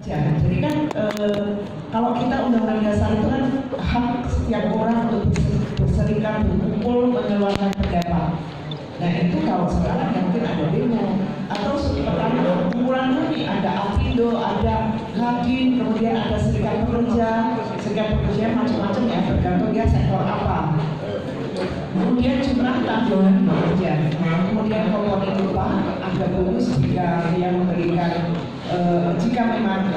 Ya, jadi kan kalau kita Undang-Undang Dasar itu kan hak setiap orang untuk berserikat, berkumpul, mengeluarkan pendapat. Nah itu kalau sekarang mungkin ada demo atau pertama kumpulan kami ada Apindo, ada Kadin, kemudian ada serikat pekerja macam-macam ya, tergantung dia sektor apa. Kemudian jumlah tanggungan pekerja, kemudian komponen upah agak bagus jika dia memberikan jika memang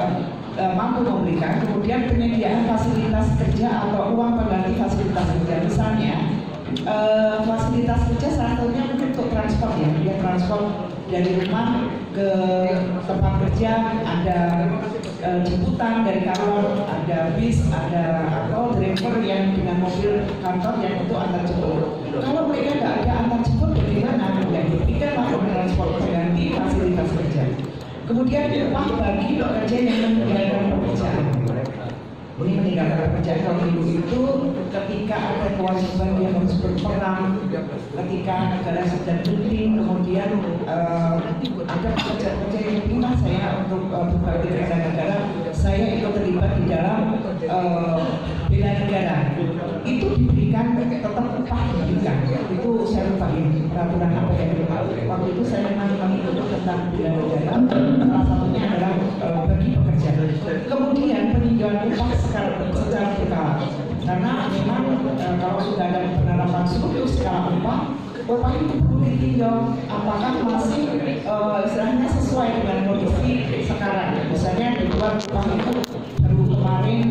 mampu memberikan, kemudian penyediaan fasilitas kerja atau uang pengganti fasilitas kerja. Misalnya fasilitas kerja salah satunya mungkin untuk transport ya, dia transport dari rumah ke tempat kerja, ada jemputan dari kantor, ada bis, ada atau driver yang dengan mobil kantor yang untuk antar jemput. Kalau mereka nggak ada antar jemput, bagaimana? Ya diberikan transport pengganti fasilitas kerja. Kemudian upah bagi pekerja yang meninggalkan pekerjaan. Ini meninggalkan pekerjaan kalau ibu itu ketika ada kewajiban dia harus berperang, ketika negara sedang genting, kemudian ada pekerja-pekerja yang bilang saya untuk berbagi dengan negara, saya ikut terlibat di dalam bela negara. Itu diberikan tetap upah diberikan. Itu saya lupa ini peraturan apa yang waktu itu saya memang mengikuti tentang bela negara. Salah satunya adalah bagi pekerja. Kemudian peninjauan upah secara berkala. Karena memang kalau sudah ada penerapan seluruh skala upah itu perlu ditinjau apakah masih istilahnya sesuai dengan kondisi sekarang. Misalnya dibuat upah itu baru kemarin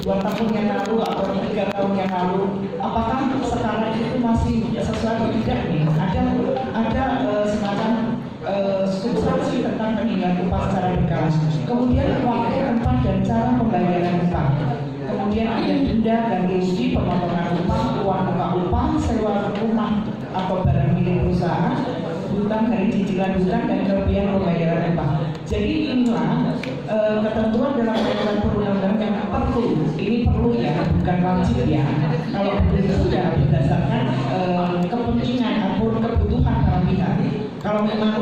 dua tahun yang lalu atau 3 tahun yang lalu, apakah sekarang itu masih sesuai atau tidak nih? Ada semacam substansi tentang penilaian upah secara berkala. Kemudian waktu, tempat, dan cara pembayaran upah. Kemudian ada denda dan rugi, pemotongan upah, uang muka upah, sewa rumah atau barang milik perusahaan, hutang dari cicilan hutang, dan kelebihan pembayaran upah. Jadi inilah ketentuan dalam peraturan perundang-undangan yang perlu ya, bukan wajib ya. Kalau itu sudah berdasarkan kepentingan ataupun kebutuhan para pihak. Kalau memang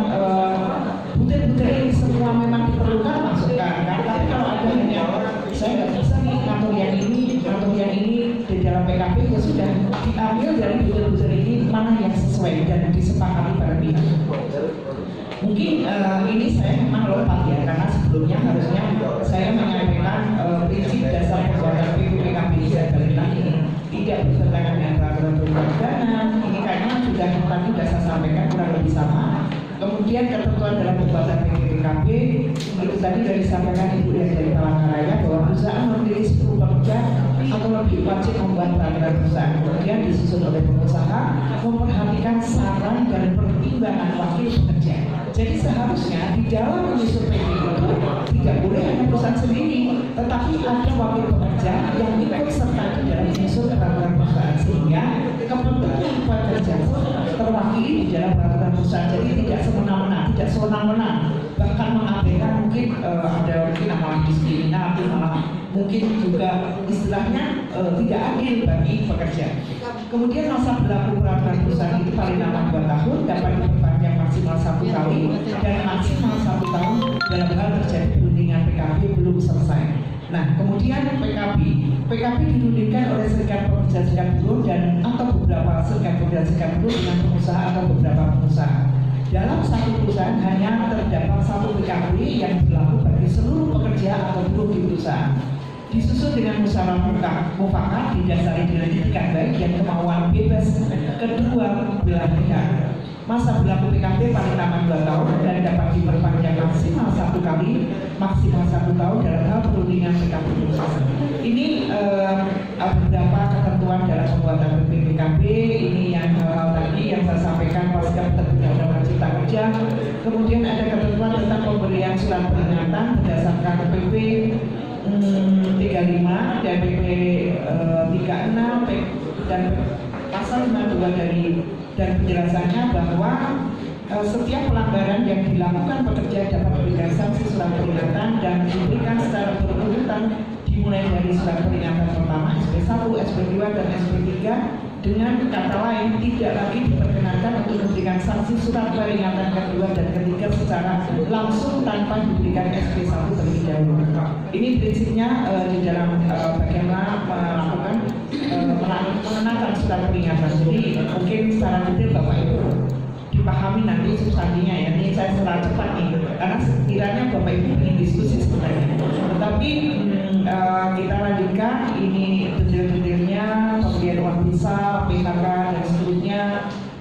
butir-butir ini semua memang diperlukan, masukkan. Tapi kalau ada hanya saya nggak bisa nih ngatur yang ini di dalam PKP ya sudah diambil dari butir-butir ini mana yang sesuai dan disepakati para pihak. Mungkin ini saya memang lompat ya, karena sebelumnya harusnya saya menyampaikan prinsip dasar pembuatan PKP saya balik lagi tidak bertentangan dengan peraturan perundang-undangan. Ini kayaknya sudah tadi saya sampaikan kurang lebih sama. Kemudian ketentuan dalam pembuatan PKP itu tadi sudah disampaikan Ibu dari Palangkaraya bahwa perusahaan memiliki 10 pekerja atau lebih wajib membuat peraturan perusahaan. Kemudian disusun oleh pengusaha memperhatikan saran dan pertimbangan wakil pekerja. Jadi seharusnya di dalam menyusun PP itu tidak boleh hanya perusahaan sendiri, tetapi ada wakil pekerja yang ikut serta di dalam menyusun peraturan perusahaan sehingga kepentingan pekerja terwakili di dalam peraturan perusahaan. Jadi tidak semena-mena, tidak sewenang-wenang, bahkan mengabaikan mungkin ada mungkin malah diskriminatif, malah mungkin juga istilahnya tidak adil bagi pekerja. Kemudian masa berlaku peraturan perusahaan itu paling lama 2 tahun, dapat diperpanjang maksimal 1 kali dan maksimal 1 tahun dalam hal terjadi perundingan PKP belum selesai. Nah, kemudian PKP dirundingkan oleh serikat pekerja, serikat buruh dan atau beberapa serikat pekerja, serikat buruh dengan pengusaha atau beberapa pengusaha. Dalam satu perusahaan hanya terdapat 1 PKP yang berlaku bagi seluruh pekerja atau buruh di perusahaan. Disusun dengan musyawarah mufakat didasari dengan itikat baik dan kemauan bebas kedua belah pihak. Masa berlaku PKP paling lama 2 tahun dan dapat diperpanjang maksimal 1 kali, maksimal 1 tahun dalam hal perundingan PKP perusahaan. Ini beberapa ketentuan dalam pembuatan PKP. Ini yang hal tadi yang saya sampaikan pasca terbitnya Undang-Undang Cipta Kerja. Kemudian ada ketentuan tentang pemberian surat peringatan berdasarkan PP 35 dan PP 36 dan pasal 52 dari dan penjelasannya bahwa setiap pelanggaran yang dilakukan pekerja dapat diberikan sanksi surat peringatan dan diberikan secara berurutan dimulai dari surat peringatan pertama SP1, SP2 dan SP3 Dengan kata lain, tidak lagi diperkenankan untuk memberikan sanksi surat peringatan kedua dan ketiga secara langsung tanpa diberikan SP1 terlebih dahulu. Ini prinsipnya di dalam bagaimana melakukan mengenakan surat peringatan. Jadi mungkin secara detail Bapak Ibu dipahami nanti substansinya ya. Ini saya secara cepat nih, karena sekiranya Bapak Ibu ingin diskusi sebenarnya. Tetapi kita lanjutkan ini detail-detailnya, pemberian uang visa, PKK dan seterusnya.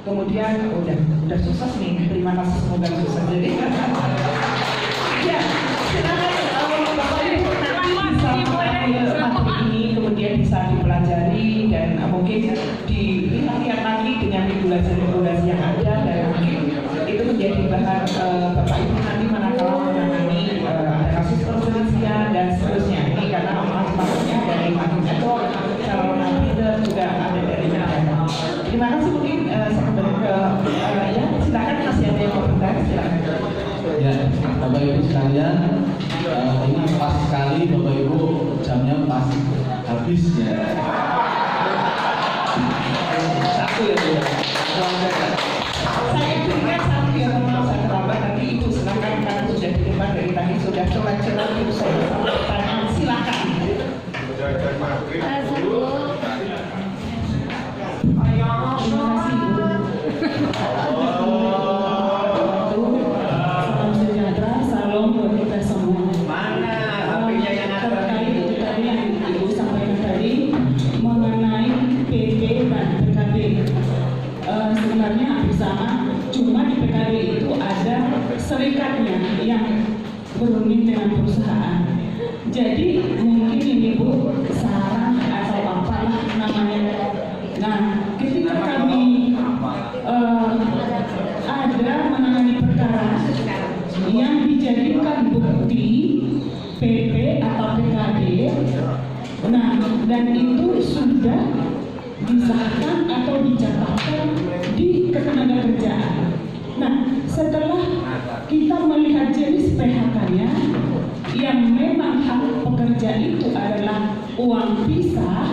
Kemudian udah sukses nih. Terima kasih, semoga sukses. Jadi ya silakan Bapak Ibu bisa materi ini kemudian bisa dipelajari dan mungkin dilihat lagi dengan regulasi-regulasi yang ada dan mungkin itu menjadi bahan Bapak Ibu nanti manakala menangani ada kasus perselisihan dan seterusnya. Ini karena maksudnya dari administrator, calon leader juga ada dari negara. Terima kasih, mungkin saya kembali ke ya silakan, masih ada yang mau bertanya, silakan. Ya, Bapak Ibu sekalian, ini pas sekali Bapak Ibu, jamnya pas habis ya. Satu ya Bu. Saya berikan satu ya, mau saya terlambat, nanti Ibu silakan karena sudah di depan dari tadi sudah coba-coba Ibu saya pertanyaan, silakan. Serikatnya yang berunding dengan perusahaan. Jadi mungkin ini Bu saran atau apalah namanya. Nah, ketika kami ada menangani perkara yang dijadikan bukti PP atau PKD, nah dan itu sudah disahkan atau dicatatkan di ketenagakerjaan. Nah, setelah kita melihat jenis PHK-nya yang memang hak pekerja itu adalah uang pisah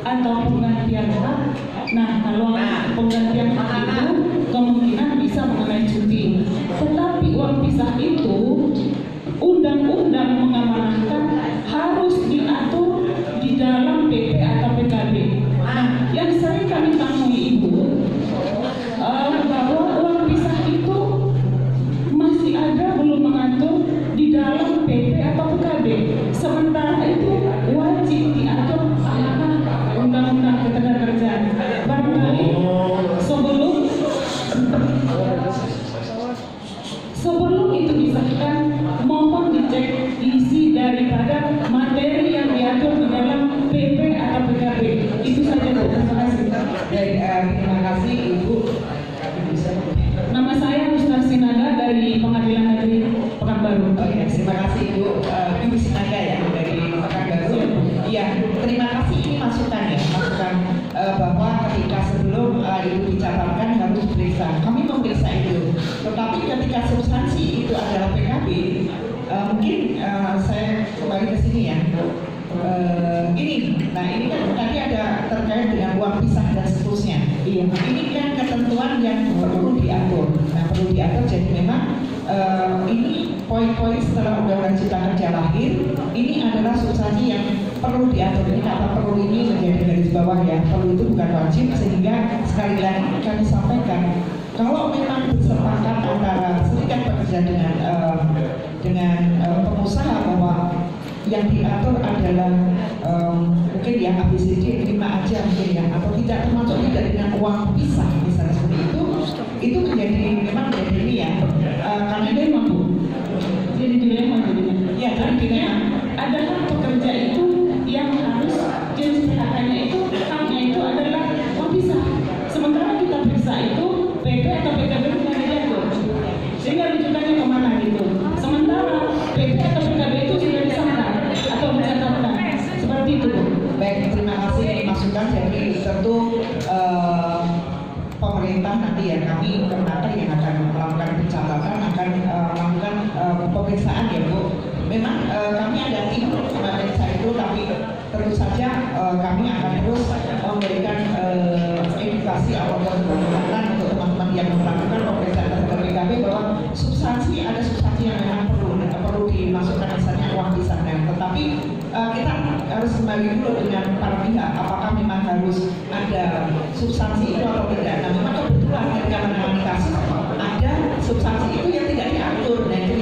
atau penggantian hak. Nah, kalau penggantian hak itu kemungkinan bisa mengenai cuti. Tetapi uang pisah itu undang-undang mengamanahkan harus diatur di dalam PP atau PKB. Nah, yang sering kami temui Ibu bahwa uang pisah itu masih ada belum mengatur di dalam PP atau PKB. Sementara itu wajib diatur amanah undang-undang ketenagakerjaan. Barangkali sebelum itu disahkan, mohon dicek isi daripada materi yang diatur di dalam PP atau PKB. Itu saja Bu. Terima kasih. Terima kasih Ibu. Nama saya Ustaz Sinaga dari Pengadilan Negeri Pekanbaru. Oh ya, terima kasih Ibu Sinaga ya dari Pekanbaru. Iya, terima kasih, ini masukan ya, masukan bahwa ketika sebelum itu dicatatkan harus diperiksa. Kami memeriksa itu, tetapi ketika substansi itu adalah PKB, mungkin saya kembali ke sini ya. Nah ini kan tadi ada terkait dengan uang pisah dan seterusnya. Iya. Ini kan ketentuan yang perlu diatur. Nah perlu diatur, jadi memang ini poin-poin setelah Undang-Undang Cipta Kerja lahir, ini adalah substansi yang perlu diatur. Ini kata perlu ini menjadi garis bawah ya. Perlu itu bukan wajib, sehingga sekali lagi kami sampaikan kalau memang bersepakat antara serikat pekerja dengan pengusaha bahwa yang diatur adalah mungkin ya ABCD 5 aja mungkin ya, atau tidak termasuk tidak dengan uang pisah misalnya seperti itu menjadi memang menjadi ini ya karena dia mampu Jadi dilema jadinya. ya jadi dilema. Ada hak pekerja itu yang harus jenis PHK-nya itu haknya itu adalah uang pisah. Sementara kita periksa itu PP atau PKB bukan diatur. Sehingga rujukannya kemana gitu. Sementara PP atau PKB itu sudah disahkan atau dicatatkan. Seperti itu. Baik, terima kasih masukan. Jadi tentu pemerintah nanti ya, kami koordinator yang akan melakukan pencatatan akan melakukan pemeriksaan ya Bu. Memang kami ada tim memeriksa itu, tapi tentu saja kami akan terus memberikan edukasi awal keberangkatan untuk teman-teman yang melakukan pemeriksaan terhadap PKB bahwa ada substansi yang memang perlu dimasukkan, misalnya uang di sana. Tetapi kita harus kembali dulu dengan para pihak apakah memang harus ada substansi itu atau tidak. Nah, memang kebetulan ketika menangani kasus ada substansi itu yang tidak diatur. Nah, itu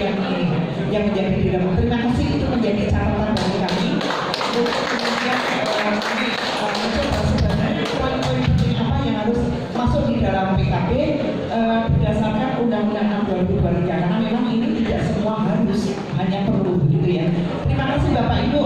yang menjadi dilema. Terima kasih, itu menjadi catatan bagi kami. Kemudian kami mencoba sebenarnya poin-poin penting apa yang harus masuk di dalam PKB berdasarkan Undang-Undang 6 2023, karena memang ini tidak semua harus, hanya perlu begitu ya. Terima kasih Bapak Ibu.